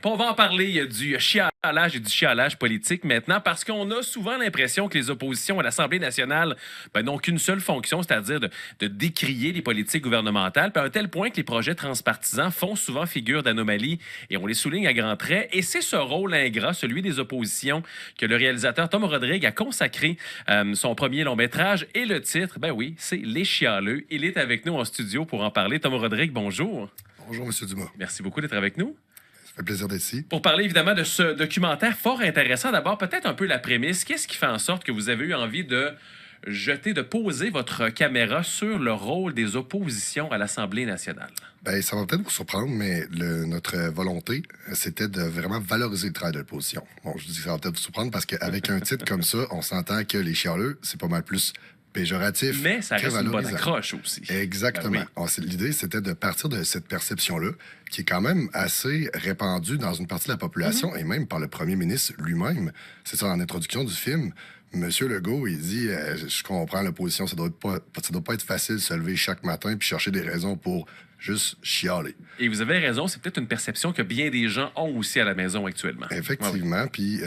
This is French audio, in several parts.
Puis on va en parler du chialage et du chialage politique maintenant, parce qu'on a souvent l'impression que les oppositions à l'Assemblée nationale n'ont qu'une seule fonction, c'est-à-dire de décrier les politiques gouvernementales, puis à un tel point que les projets transpartisans font souvent figure d'anomalie, et on les souligne à grands traits. Et c'est ce rôle ingrat, celui des oppositions, que le réalisateur Tom Rodrigue a consacré son premier long-métrage. Et le titre, ben oui, c'est Les Chialeux. Il est avec nous en studio pour en parler. Tom Rodrigue, bonjour. Bonjour, M. Dumas. Merci beaucoup d'être avec nous. Ça fait plaisir d'être ici. Pour parler évidemment de ce documentaire fort intéressant, d'abord, peut-être un peu la prémisse. Qu'est-ce qui fait en sorte que vous avez eu envie de poser votre caméra sur le rôle des oppositions à l'Assemblée nationale? Bien, ça va peut-être vous surprendre, mais notre volonté, c'était de vraiment valoriser le travail de l'opposition. Bon, je dis que ça va peut-être vous surprendre parce qu'avec un titre comme ça, on s'entend que les chialeux, c'est pas mal plus péjoratif. Mais ça que reste une bonne valorisant. accroche aussi. Exactement. Ben oui. L'idée, c'était de partir de cette perception-là, qui est quand même assez répandue dans une partie de la population, et même par le premier ministre lui-même. C'est ça, en introduction du film. Monsieur Legault, il dit je comprends l'opposition, ça doit pas être facile de se lever chaque matin puis chercher des raisons pour juste chialer. Et vous avez raison, c'est peut-être une perception que bien des gens ont aussi à la maison actuellement. Effectivement, puis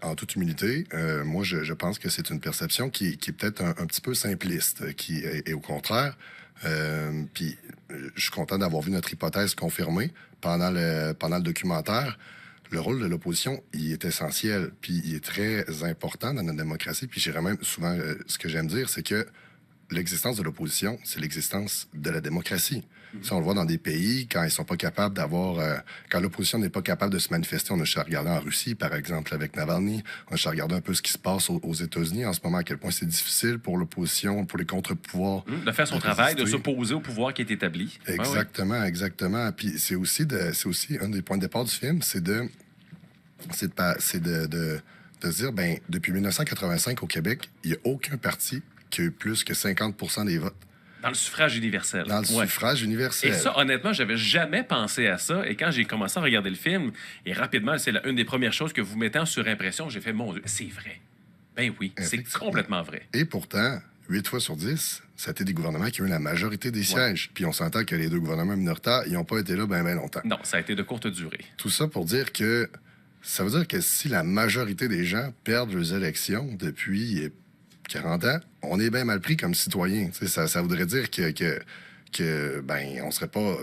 en toute humilité, moi, je pense que c'est une perception qui est peut-être un petit peu simpliste, et au contraire, puis je suis content d'avoir vu notre hypothèse confirmée pendant le documentaire. Le rôle de l'opposition, il est essentiel, puis il est très important dans notre démocratie. Puis j'irais même souvent, ce que j'aime dire, c'est que l'existence de l'opposition, c'est l'existence de la démocratie. Ça, on le voit dans des pays, quand ils sont pas capables d'avoir... quand l'opposition n'est pas capable de se manifester, on a juste à regarder en Russie, par exemple, avec Navalny. On a juste à regarder un peu ce qui se passe aux États-Unis en ce moment, à quel point c'est difficile pour l'opposition, pour les contre-pouvoirs. De faire son travail, de résister. s'opposer au pouvoir qui est établi. Exactement, exactement. Puis c'est aussi un des points de départ du film, c'est de se dire, ben depuis 1985 au Québec, il n'y a aucun parti qui a eu plus que 50% des votes. Dans le suffrage universel. Dans le suffrage universel. Et ça, honnêtement, j'avais jamais pensé à ça. Et quand j'ai commencé à regarder le film, et rapidement, c'est une des premières choses que vous mettez en surimpression, j'ai fait, mon Dieu, c'est vrai. Ben oui, c'est complètement vrai. Et pourtant, 8 fois sur 10, ça a été des gouvernements qui ont eu la majorité des sièges. Puis on s'entend que les deux gouvernements minoritaires, ils n'ont pas été là bien longtemps. Non, ça a été de courte durée. Tout ça pour dire que ça veut dire que si la majorité des gens perdent leurs élections depuis 40 ans, on est bien mal pris comme citoyen. Ça voudrait dire que on serait pas...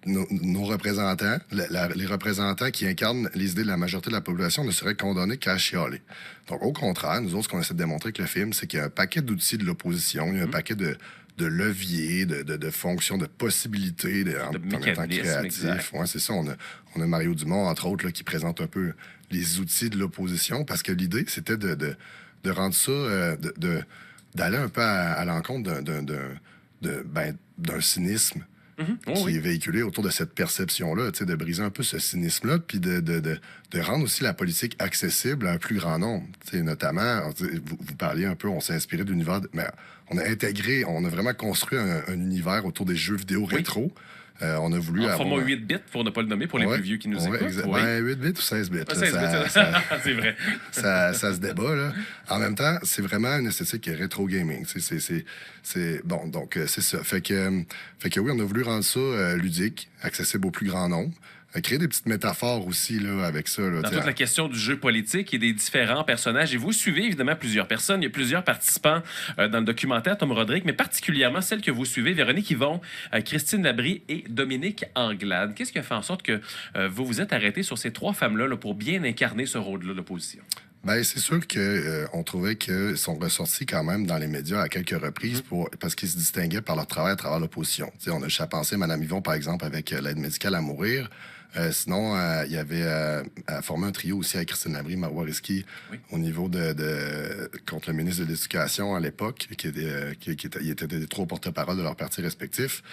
Nos représentants, les représentants qui incarnent les idées de la majorité de la population ne seraient condamnés qu'à chialer. Donc, au contraire, nous autres, ce qu'on essaie de démontrer avec le film, c'est qu'il y a un paquet d'outils de l'opposition, il y a un paquet de leviers, de fonctions, de possibilités, en étant créatif. Ouais, c'est ça. On a Mario Dumont, entre autres, là, qui présente un peu les outils de l'opposition, parce que l'idée, c'était de rendre ça, d'aller un peu à l'encontre d'un cynisme qui est véhiculé autour de cette perception-là, de briser un peu ce cynisme-là, puis de rendre aussi la politique accessible à un plus grand nombre. Notamment, vous parliez un peu, on s'est inspiré de l'univers, mais on a vraiment construit un univers autour des jeux vidéo rétro. On a voulu en format 8 bits, pour ne pas le nommer, pour les plus vieux qui nous écoutent. Ben, 8 bits ou 16 bits. 16 bits, c'est vrai. Ça se débat, là. En même temps, c'est vraiment une esthétique qui est rétro gaming. Bon, donc, c'est ça. Fait que oui, on a voulu rendre ça ludique, accessible au plus grand nombre. Créer des petites métaphores aussi là, avec ça. Là, dans toute la question du jeu politique et des différents personnages. Et vous suivez évidemment plusieurs personnes. Il y a plusieurs participants dans le documentaire, Tom Rodrigue, mais particulièrement celles que vous suivez, Véronique Yvon, Christine Labrie et Dominique Anglade. Qu'est-ce qui a fait en sorte que vous vous êtes arrêté sur ces trois femmes-là là, pour bien incarner ce rôle-là de l'opposition? Ben, c'est sûr qu'on trouvait qu'ils sont ressortis quand même dans les médias à quelques reprises parce qu'ils se distinguaient par leur travail à travers l'opposition. T'sais, on a juste à penser à Mme Yvon, par exemple, avec l'aide médicale à mourir. Sinon, il y avait formé un trio aussi avec Christine Labrie, Marois Risky, au niveau contre le ministre de l'Éducation à l'époque, qui étaient des trois porte-parole de leurs partis respectifs.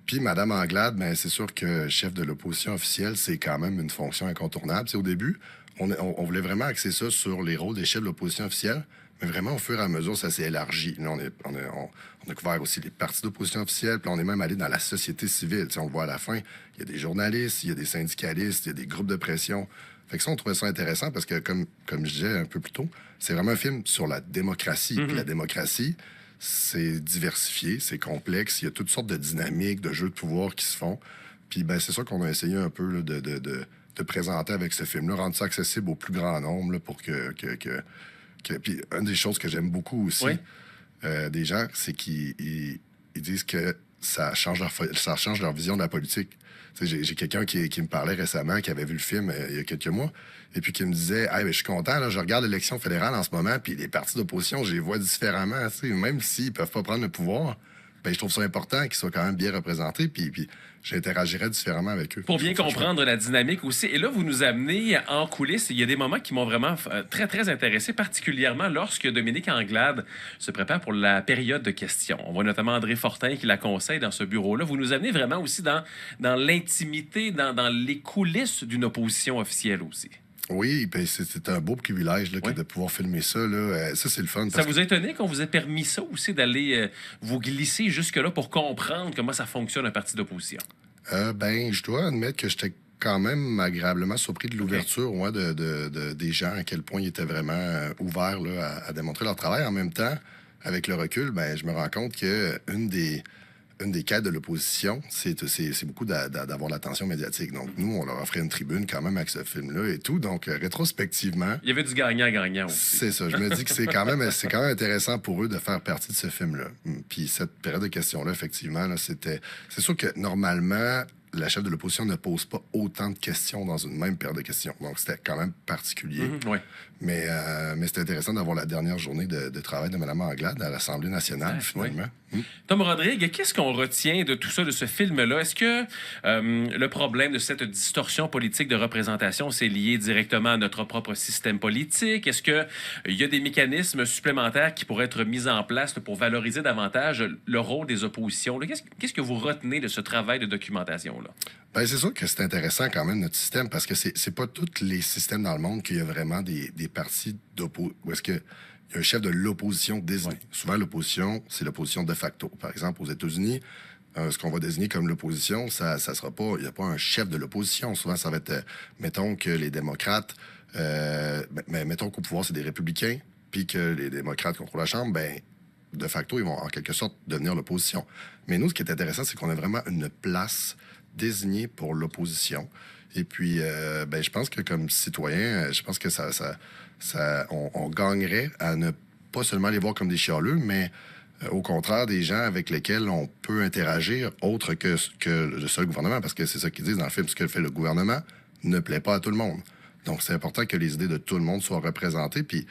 Puis Mme Anglade, ben, c'est sûr que chef de l'opposition officielle, c'est quand même une fonction incontournable. T'sais, au début, on voulait vraiment axer ça sur les rôles des chefs de l'opposition officielle, mais vraiment, au fur et à mesure, ça s'est élargi. Là, on a couvert aussi les partis d'opposition officielle, puis on est même allé dans la société civile. T'sais, on le voit à la fin, il y a des journalistes, il y a des syndicalistes, il y a des groupes de pression. Fait que ça, on trouvait ça intéressant parce que, comme je disais un peu plus tôt, c'est vraiment un film sur la démocratie. Puis la démocratie, c'est diversifié, c'est complexe, il y a toutes sortes de dynamiques, de jeux de pouvoir qui se font. Puis ben, c'est ça qu'on a essayé un peu là, de présenter avec ce film-là, rendre ça accessible au plus grand nombre là, pour Puis une des choses que j'aime beaucoup aussi des gens, c'est qu'ils disent que ça change leur vision de la politique. J'ai quelqu'un qui me parlait récemment, qui avait vu le film il y a quelques mois, et puis qui me disait « Hey, je suis content, là, je regarde l'élection fédérale en ce moment, puis les partis d'opposition, je les vois différemment. Même s'ils ne peuvent pas prendre le pouvoir, ben, je trouve ça important qu'ils soient quand même bien représentés, puis j'interagirais différemment avec eux. Pour bien comprendre la dynamique aussi. Et là, vous nous amenez en coulisses. Il y a des moments qui m'ont vraiment très, très intéressé, particulièrement lorsque Dominique Anglade se prépare pour la période de questions. On voit notamment André Fortin qui la conseille dans ce bureau-là. Vous nous amenez vraiment aussi dans l'intimité, dans les coulisses d'une opposition officielle aussi. Oui, ben c'est un beau privilège là, de pouvoir filmer ça. Là. Ça, c'est le fun. Ça vous a étonné qu'on vous ait permis ça aussi, d'aller vous glisser jusque-là pour comprendre comment ça fonctionne un parti d'opposition? Ben, je dois admettre que j'étais quand même agréablement surpris de l'ouverture des gens, à quel point ils étaient vraiment ouverts là, à démontrer leur travail. En même temps, avec le recul, ben, je me rends compte qu'une des quêtes de l'opposition, c'est beaucoup d'avoir l'attention médiatique. Donc, nous, on leur offrait une tribune quand même avec ce film-là et tout. Donc, rétrospectivement... Il y avait du gagnant-gagnant aussi. C'est ça. Je me dis que c'est quand même intéressant pour eux de faire partie de ce film-là. Puis cette période de questions-là, effectivement, là, c'est sûr que normalement, la chef de l'opposition ne pose pas autant de questions dans une même période de questions. Donc, c'était quand même particulier. Mais c'était intéressant d'avoir la dernière journée de travail de Mme Anglade à l'Assemblée nationale, finalement. Tom Rodrigue, qu'est-ce qu'on retient de tout ça, de ce film-là? Est-ce que le problème de cette distorsion politique de représentation, c'est lié directement à notre propre système politique? Est-ce qu'il y a des mécanismes supplémentaires qui pourraient être mis en place pour valoriser davantage le rôle des oppositions? Qu'est-ce que vous retenez de ce travail de documentation-là? Ben, c'est sûr que c'est intéressant quand même, notre système, parce que c'est pas tous les systèmes dans le monde qu'il y a vraiment des partis d'opposition. Où est-ce que il y a un chef de l'opposition désigné. Souvent, l'opposition, c'est l'opposition de facto. Par exemple, aux États-Unis, ce qu'on va désigner comme l'opposition, ça sera pas... Il n'y a pas un chef de l'opposition. Souvent, ça va être... mettons que les démocrates... mettons qu'au pouvoir, c'est des républicains, puis que les démocrates contrôlent la Chambre, ben de facto, ils vont en quelque sorte devenir l'opposition. Mais nous, ce qui est intéressant, c'est qu'on a vraiment une place désignée pour l'opposition. Et puis, je pense que comme citoyen, je pense que on gagnerait à ne pas seulement les voir comme des chialeux, mais au contraire, des gens avec lesquels on peut interagir autre que le seul gouvernement, parce que c'est ça qu'ils disent dans le film, ce que fait le gouvernement ne plaît pas à tout le monde. Donc, c'est important que les idées de tout le monde soient représentées, puis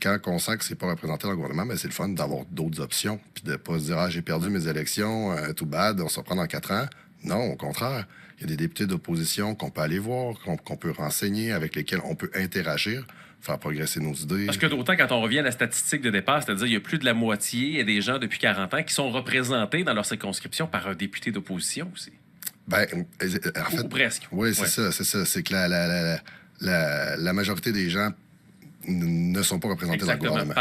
quand on sent que c'est pas représenté dans le gouvernement, ben c'est le fun d'avoir d'autres options, puis de pas se dire « Ah, j'ai perdu mes élections, tout bad, on se reprend dans 4 ans ». Non, au contraire. Il y a des députés d'opposition qu'on peut aller voir, qu'on peut renseigner, avec lesquels on peut interagir, faire progresser nos idées. Parce que d'autant, quand on revient à la statistique de départ, c'est-à-dire qu'il y a plus de la moitié des gens depuis 40 ans qui sont représentés dans leur circonscription par un député d'opposition aussi. Ben, en fait, ou presque. Oui, c'est ça. C'est que la majorité des gens ne sont pas représentés dans le gouvernement.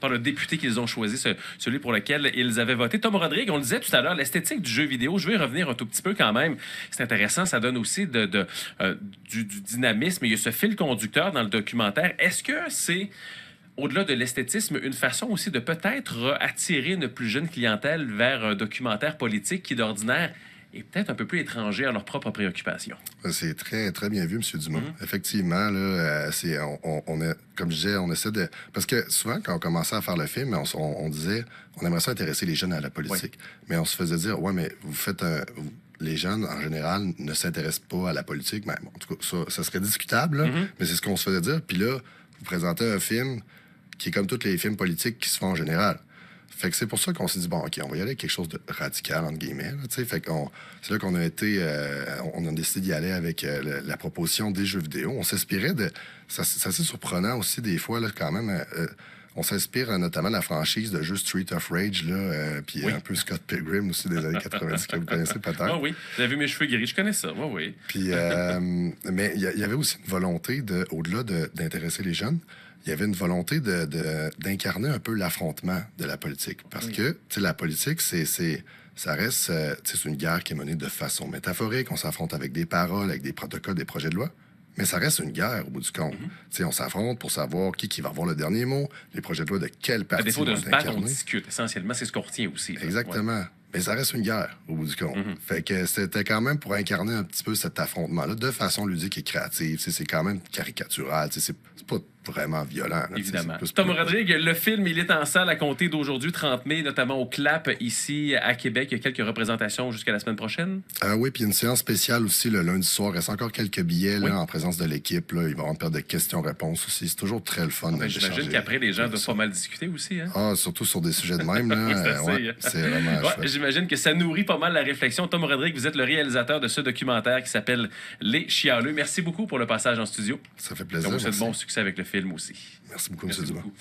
Par le député qu'ils ont choisi, celui pour lequel ils avaient voté. Tom Rodrigue, on le disait tout à l'heure, l'esthétique du jeu vidéo, je vais y revenir un tout petit peu quand même. C'est intéressant, ça donne aussi du dynamisme. Il y a ce fil conducteur dans le documentaire. Est-ce que c'est, au-delà de l'esthétisme, une façon aussi de peut-être attirer une plus jeune clientèle vers un documentaire politique qui, d'ordinaire, est peut-être un peu plus étranger à leurs propres préoccupations? C'est très, très bien vu, M. Dumont. Effectivement, là, comme je disais, on essaie de... Parce que souvent, quand on commençait à faire le film, on disait, on aimerait ça intéresser les jeunes à la politique. Mais on se faisait dire, ouais, mais vous faites les jeunes, en général, ne s'intéressent pas à la politique. Mais, bon, en tout cas, ça serait discutable, là, mais c'est ce qu'on se faisait dire. Puis là, vous présentez un film qui est comme tous les films politiques qui se font en général. Fait que c'est pour ça qu'on s'est dit, bon, OK, on va y aller avec quelque chose de radical, entre guillemets. Là, fait c'est là qu'on a été... on a décidé d'y aller avec la proposition des jeux vidéo. On s'inspirait de... C'est assez surprenant aussi, des fois, là, quand même. On s'inspire notamment de la franchise de jeux Street of Rage, là, puis un peu Scott Pilgrim aussi, des années 90, que vous connaissez peut-être. Ah oui, vous avez vu mes cheveux gris, je connais ça, oui. Puis, mais il y avait aussi une volonté, au-delà d'intéresser les jeunes, il y avait une volonté d'incarner un peu l'affrontement de la politique. Parce que, tu sais, la politique, ça reste... c'est une guerre qui est menée de façon métaphorique. On s'affronte avec des paroles, avec des protocoles, des projets de loi. Mais ça reste une guerre, au bout du compte. Tu sais, on s'affronte pour savoir qui va avoir le dernier mot, les projets de loi de quel parti. À défaut de se battre, on discute. Essentiellement, c'est ce qu'on retient aussi. Exactement. Mais ça reste une guerre, au bout du compte. Fait que c'était quand même pour incarner un petit peu cet affrontement-là de façon ludique et créative. C'est quand même caricatural. C'est pas vraiment violent. Là, évidemment. Tom Rodrigue, le film, il est en salle à compter d'aujourd'hui, 30 mai, notamment au CLAP, ici à Québec. Il y a quelques représentations jusqu'à la semaine prochaine. Oui, puis il y a une séance spéciale aussi le lundi soir. Il reste encore quelques billets là, en présence de l'équipe. Là. Il va y avoir une période de questions-réponses aussi. C'est toujours très le fun. J'imagine qu'après, les gens doivent pas mal discuter aussi. Hein? Ah, surtout sur des sujets de même. Là. C'est vraiment j'imagine que ça nourrit pas mal la réflexion. Tom Rodrigue, vous êtes le réalisateur de ce documentaire qui s'appelle Les Chialeux. Merci beaucoup pour le passage en studio. Ça fait plaisir. On vous souhaite bon succès avec le film aussi. Merci beaucoup, M. Dumas.